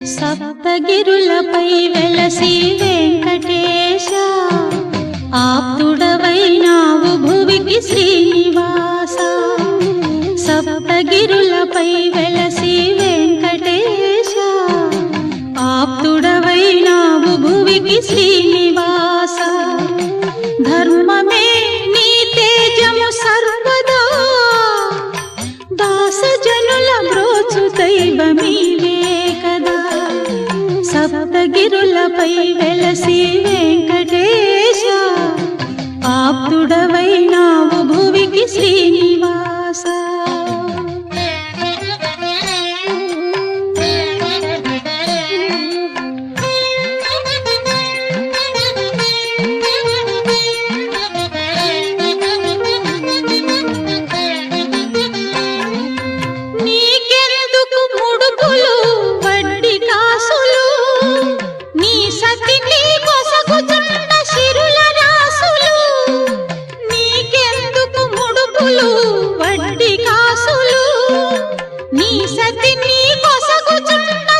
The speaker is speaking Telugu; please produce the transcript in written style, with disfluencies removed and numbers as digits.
సప్తగిరులపై వెలసి వెంకటేశ, ఆప్తుడవైనావు భువికి శ్రీనివాస. సప్తగిరులపై వెలసి వెంకటేశ, ఆప్తుడవైనావు భువికి శ్రీనివాస. ధర్మమే నీ తేజము సర్వదా, దాసజనుల బ్రోచు దైవమీవే కదా. సప్తగిరులపై వెలసి వెంకటేశ, ఆప్తుడవైనావు భువికి శ్రీనివాస. నీకెందుకు ముడుపులు వడ్డీ కాసులు, నీ సతిని కొసగుచున్న సిరుల రాసులు. నీకెందుకు ముడుపులు వడ్డీ కాసులు, నీ సతిని కొసగుచున్న